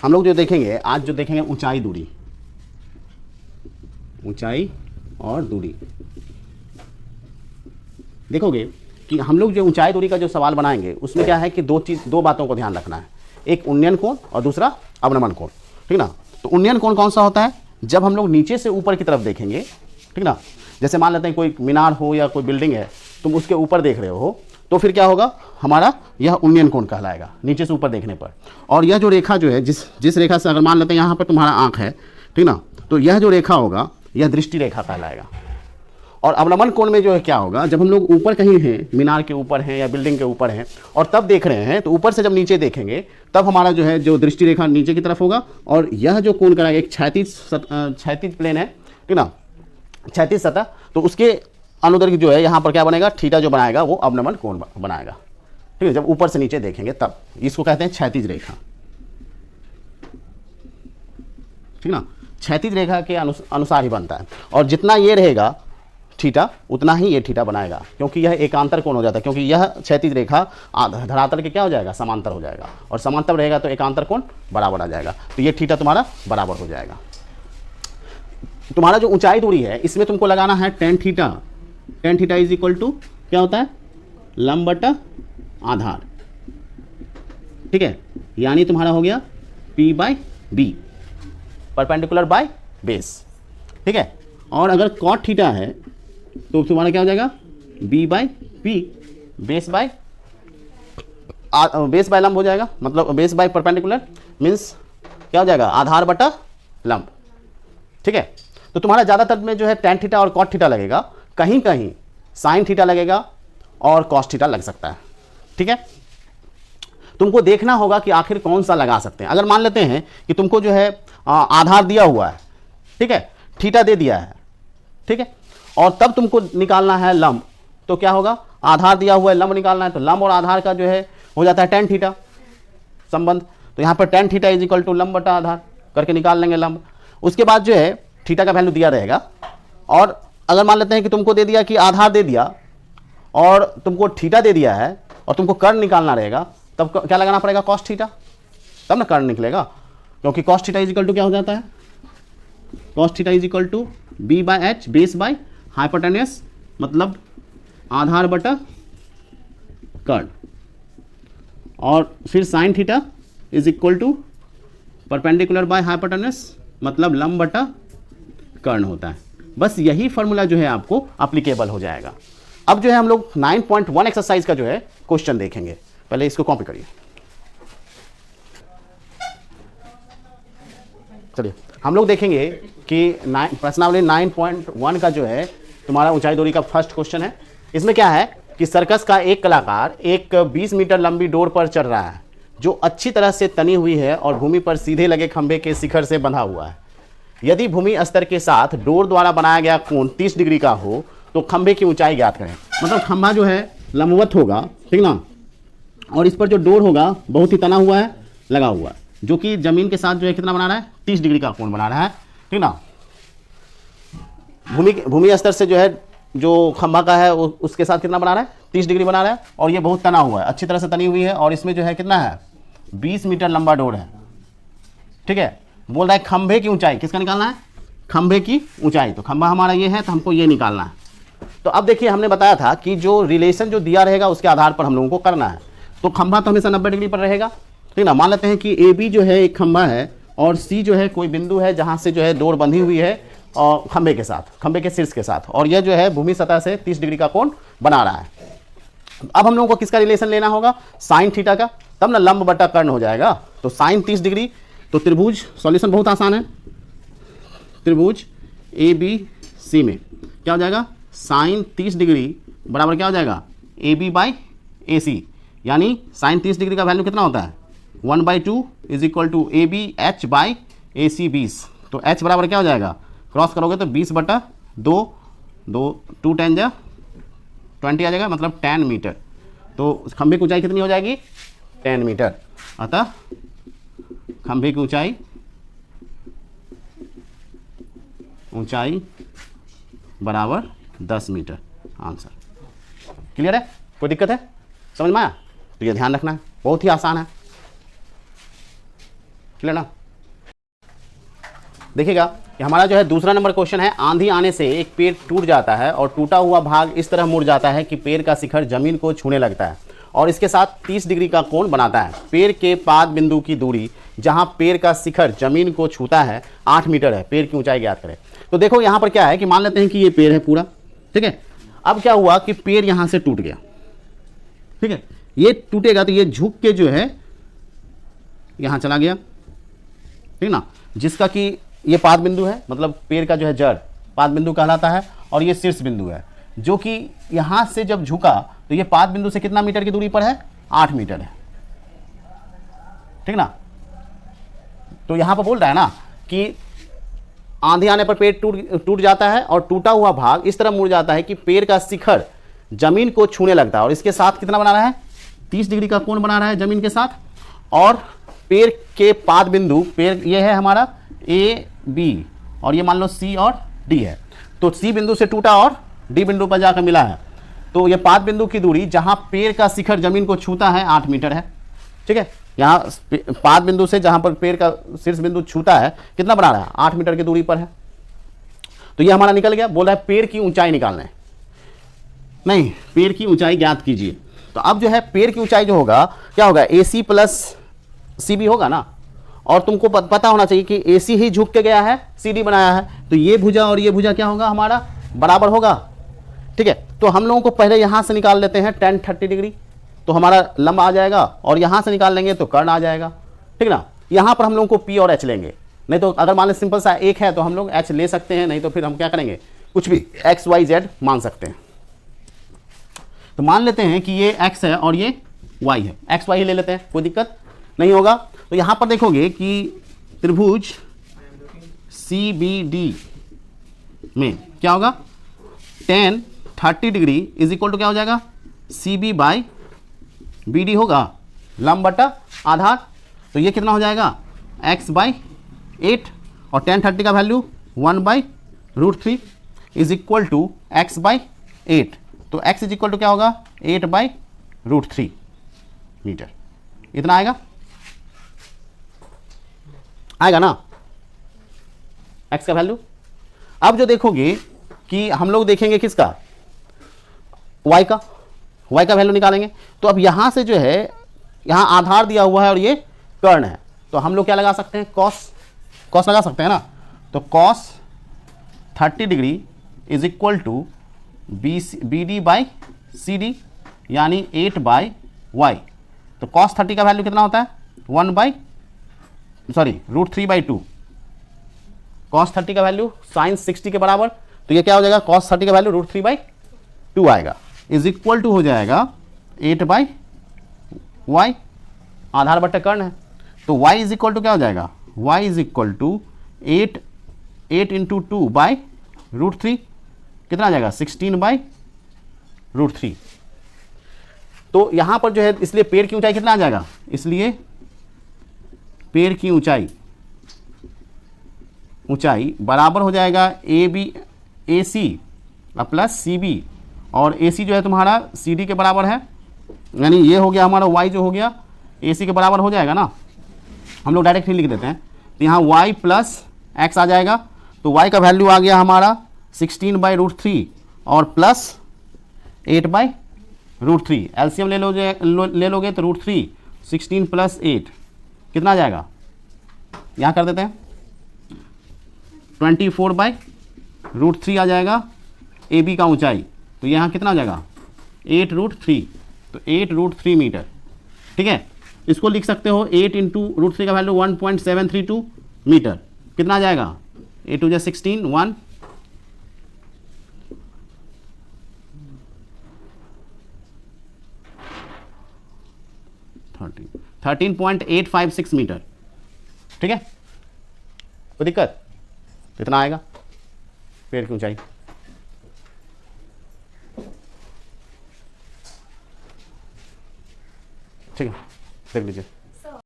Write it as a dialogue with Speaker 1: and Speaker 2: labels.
Speaker 1: हम लोग जो देखेंगे आज, जो देखेंगे ऊंचाई दूरी, ऊंचाई और दूरी। देखोगे कि हम लोग जो ऊंचाई दूरी का जो सवाल बनाएंगे उसमें क्या है कि दो बातों को ध्यान रखना है, एक उन्नयन कोण और दूसरा अवनमन कोण, ठीक ना। तो उन्नयन कोण कौन सा होता है? जब हम लोग नीचे से ऊपर की तरफ देखेंगे, ठीक ना। जैसे मान लेते हैं कोई मीनार हो या कोई बिल्डिंग है, तुम उसके ऊपर देख रहे हो, तो फिर क्या होगा, हमारा यह उन्नयन कोण कहलाएगा, नीचे से ऊपर देखने पर। और यह जो रेखा जो है, जिस रेखा से, अगर मान लेते हैं यहाँ पर तुम्हारा आँख है, ठीक ना, तो यह जो रेखा होगा यह दृष्टि रेखा कहलाएगा। और अवनमन कोण में जो है क्या होगा, जब हम लोग ऊपर कहीं हैं, मीनार के ऊपर हैं या बिल्डिंग के ऊपर हैं और तब देख रहे हैं, तो ऊपर से जब नीचे देखेंगे तब हमारा जो है जो दृष्टि रेखा नीचे की तरफ होगा। और यह जो कोण कराएगा एक क्षैतिज प्लेन है, ठीक ना, क्षैतिज सतह, तो उसके अनुदैर्घ्य जो है यहाँ पर क्या बनेगा, थीटा जो बनाएगा वो अवनमन कोण बनाएगा, ठीक है। जब ऊपर से नीचे देखेंगे तब इसको कहते हैं क्षैतिज रेखा, ठीक ना। क्षैतिज रेखा के अनुसार ही बनता है। और जितना ये रहेगा थीटा, उतना ही ये थीटा बनाएगा, क्योंकि यह एकांतर कोण हो जाता है, क्योंकि यह क्षैतिज रेखा धरातल के क्या हो जाएगा, समांतर हो जाएगा, और समांतर रहेगा तो एकांतर कोण बराबर आ जाएगा, तो ये थीटा तुम्हारा बराबर हो जाएगा। तुम्हारा जो ऊंचाई दूरी है इसमें तुमको लगाना है tan theta. Tan theta is equal to क्या होता है, लंब बटा आधार, ठीक है। यानी तुम्हारा हो गया P by B, perpendicular by base, ठीक है। और अगर कॉट थीटा है तो तुम्हारा क्या हो जाएगा, B by P, base by लंब हो जाएगा, मतलब बेस बाय परपेंडिकुलर मीन्स क्या हो जाएगा, आधार बटा लंब, ठीक है। तो तुम्हारा ज़्यादातर में जो है टेन थीटा और कॉट थीटा लगेगा, कहीं कहीं साइन थीटा लगेगा और कॉस थीटा लग सकता है, ठीक है। तुमको देखना होगा कि आखिर कौन सा लगा सकते हैं। अगर मान लेते हैं कि तुमको जो है आधार दिया हुआ है, ठीक है, थीटा दे दिया है, ठीक है, और तब तुमको निकालना है लंब, तो क्या होगा, आधार दिया हुआ है, लंब निकालना है, तो लंब और आधार का जो है हो जाता है टेन थीटा संबंध। तो यहाँ पर tan theta is equal to लंब बटा आधार करके निकाल लेंगे लंब। उसके बाद जो है थीटा का वैल्यू दिया रहेगा। और अगर मान लेते हैं कि तुमको दे दिया कि आधार दे दिया और तुमको थीटा दे दिया है और तुमको कर्ण निकालना रहेगा, तब क्या लगाना पड़ेगा, कॉस थीटा, तब ना कर्ण निकलेगा, क्योंकि cos theta is equal to क्या हो जाता है, cos theta is equal to B by H, base by hypotenuse, मतलब आधार बटा कर्ण। और फिर sine theta is equal to perpendicular by hypotenuse, मतलब लंब बटा कर्ण होता है। बस यही फॉर्मूला जो है आपको अप्लीकेबल हो जाएगा। अब जो है हम लोग 9.1 एक्सरसाइज का जो है क्वेश्चन देखेंगे। पहले इसको कॉपी करिए। चलिए हम लोग देखेंगे कि प्रश्नावली 9.1 का जो है तुम्हारा ऊंचाई दूरी का फर्स्ट क्वेश्चन है। इसमें क्या है कि सर्कस का एक कलाकार एक 20 मीटर लंबी डोर पर चढ़ रहा है जो अच्छी तरह से तनी हुई है और भूमि पर सीधे लगे खंभे के शिखर से बंधा हुआ है। यदि भूमि स्तर के साथ डोर द्वारा बनाया गया कोण 30 डिग्री का हो तो खंभे की ऊंचाई ज्ञात करें। मतलब खंभा जो है लंबवत होगा, ठीक ना, और इस पर जो डोर होगा बहुत ही तना हुआ है, लगा हुआ है, जो कि जमीन के साथ जो है कितना बना रहा है, 30 डिग्री का कोण बना रहा है, ठीक ना। भूमि स्तर से जो है जो खंभा का है उसके साथ कितना बना रहा है, 30 डिग्री बना रहा है, और ये बहुत तना हुआ है, अच्छी तरह से तनी हुई है, और इसमें जो है कितना है, 20 मीटर लंबा डोर है, ठीक है। बोल रहा है खंभे की ऊंचाई किसका निकालना है, खंभे की ऊंचाई। तो खंभा हमारा ये है तो हमको ये निकालना है। तो अब देखिए हमने बताया था कि जो रिलेशन जो दिया रहेगा उसके आधार पर हम लोगों को करना है। तो खंभा तो हमेशा 90 डिग्री पर रहेगा, ठीक ना। मान लेते हैं कि ए बी जो है एक खंभा है और सी जो है कोई बिंदु है जहाँ से जो है डोर बंधी हुई है और खंभे के साथ, खंभे के शीर्ष के साथ, और यह जो है भूमि सतह से 30 डिग्री का कोण बना रहा है। अब हम लोगों को किसका रिलेशन लेना होगा, साइन थीटा का, तब ना लंब बटा कर्ण हो जाएगा। तो साइन 30 डिग्री, तो त्रिभुज, सॉल्यूशन बहुत आसान है, त्रिभुज ए बी सी में क्या हो जाएगा, साइन 30 डिग्री बराबर क्या हो जाएगा, ए बी बाई ए सी, यानी साइन 30 डिग्री का वैल्यू कितना होता है, 1/2 is equal to A B H by A C 20। तो एच बराबर क्या हो जाएगा, क्रॉस करोगे तो 20/2, 2 10 जा 20 आ जाएगा, मतलब 10 मीटर। तो खंभे की ऊंचाई कितनी हो जाएगी, 10 मीटर। अतः खंभे की ऊंचाई बराबर 10 मीटर। आंसर क्लियर है, कोई दिक्कत है, समझ में आया। तो ये ध्यान रखना है, बहुत ही आसान है। क्लियर ना। देखिएगा कि हमारा जो है दूसरा नंबर क्वेश्चन है, आंधी आने से एक पेड़ टूट जाता है और टूटा हुआ भाग इस तरह मुड़ जाता है कि पेड़ का शिखर जमीन को छूने लगता है और इसके साथ 30 डिग्री का कोण बनाता है। पेड़ के पाद बिंदु की दूरी जहां पेड़ का शिखर जमीन को छूता है 8 मीटर है। पेड़ की ऊंचाई ज्ञात करें। तो देखो यहां पर क्या है कि मान लेते हैं कि ये पेड़ है पूरा, ठीक है। अब क्या हुआ कि पेड़ यहां से टूट गया, ठीक है। ये टूटेगा तो ये झुक के जो है यहां चला गया, ठीक ना, जिसका कि ये पाद बिंदु है, मतलब पेड़ का जो है जड़ पाद बिंदु कहलाता है और ये शीर्ष बिंदु है, जो कि यहां से जब झुका तो ये पाद बिंदु से कितना मीटर की दूरी पर है, 8 मीटर है, ठीक ना। तो यहां पर बोल रहा है ना कि आंधी आने पर पेड़ टूट जाता है और टूटा हुआ भाग इस तरह मुड़ जाता है कि पेड़ का शिखर जमीन को छूने लगता है और इसके साथ कितना बना रहा है, 30 डिग्री का कोण बना रहा है जमीन के साथ। और पेड़ के पाद बिंदु, पेड़ ये है हमारा ए बी और ये मान लो सी और डी है, तो सी बिंदु से टूटा और डी बिंदु पर जाकर मिला है, तो ये पाद बिंदु की दूरी जहां पेड़ का शिखर जमीन को छूता है 8 मीटर है, ठीक है। यहाँ पाद बिंदु से जहां पर पेड़ का शीर्ष बिंदु छूता है कितना बना रहा है, 8 मीटर की दूरी पर है। तो ये हमारा निकल गया। बोल रहा है पेड़ की ऊंचाई निकालना है, नहीं पेड़ की ऊंचाई ज्ञात कीजिए। तो अब जो है पेड़ की ऊंचाई जो होगा क्या होगा, AC प्लस CB होगा ना, और तुमको पता होना चाहिए कि AC ही झुक के गया है, CD बनाया है, तो ये भुजा और ये भुजा क्या होगा हमारा, बराबर होगा, ठीक है। तो हम लोगों को पहले यहां से निकाल लेते हैं tan 30 डिग्री, तो हमारा लंब आ जाएगा और यहां से निकाल लेंगे तो कर्ण आ जाएगा, ठीक ना। यहां पर हम लोगों को P और H लेंगे, नहीं तो अगर मान लें सिंपल सा एक है तो हम लोग H ले सकते हैं, नहीं तो फिर हम क्या करेंगे, कुछ भी X Y Z मान सकते हैं। तो मान लेते हैं कि ये X है और ये Y है, X Y ही ले लेते हैं, कोई दिक्कत नहीं होगा। तो यहां पर देखोगे कि त्रिभुज CBD में क्या होगा, tan 30 degree is equal to क्या हो जाएगा, CB बाई BD होगा, लंब बटा आधार। तो ये कितना हो जाएगा, x बाई 8 और tan 30 का value 1/√3 is equal to x by 8। तो x इज इक्वल टू क्या होगा, 8/√3 मीटर। इतना आएगा, आएगा ना x का वैल्यू। अब जो देखोगे कि हम लोग देखेंगे किसका, y का वैल्यू निकालेंगे। तो अब यहां से जो है, यहां आधार दिया हुआ है और ये कर्ण है, तो हम लोग क्या लगा सकते हैं, कॉस लगा सकते हैं ना। तो cos 30 degree is equal to BD by CD यानी 8/y। तो cos 30 का वैल्यू कितना होता है, √3/2। cos 30 का वैल्यू sin 60 के बराबर, तो ये क्या हो जाएगा, cos 30 का वैल्यू √3/2 आएगा, इज इक्वल टू हो जाएगा 8/y, आधार बट्टे कर्ण है। तो y इज इक्वल टू क्या हो जाएगा, y is equal to 8 into 2/√3 कितना आ जाएगा, 16/√3। तो यहां पर जो है, इसलिए पेड़ की ऊंचाई कितना आ जाएगा, इसलिए पेड़ की ऊंचाई बराबर हो जाएगा AC प्लस CB, और AC जो है तुम्हारा CD के बराबर है, यानी ये हो गया हमारा y जो हो गया AC के बराबर हो जाएगा ना। हम लोग डायरेक्ट ही लिख देते हैं, तो यहाँ y प्लस x आ जाएगा। तो y का वैल्यू आ गया हमारा 16/√3 और प्लस 8/√3। एलसीएम ले लोगे तो √3, 16 प्लस 8 कितना आ जाएगा, यहाँ कर देते हैं 24/√3 आ जाएगा AB का ऊंचाई। तो यहाँ कितना आ जाएगा, 8√3, तो 8√3 मीटर, ठीक है। इसको लिख सकते हो 8 इंटू √3 का वैल्यू 1.732 मीटर, कितना आ जाएगा, 8 2 16, 1 13.856 मीटर, ठीक है। कोई दिक्कत, कितना आएगा पेड़ की ऊंचाई। ठीक है, देख लीजिए।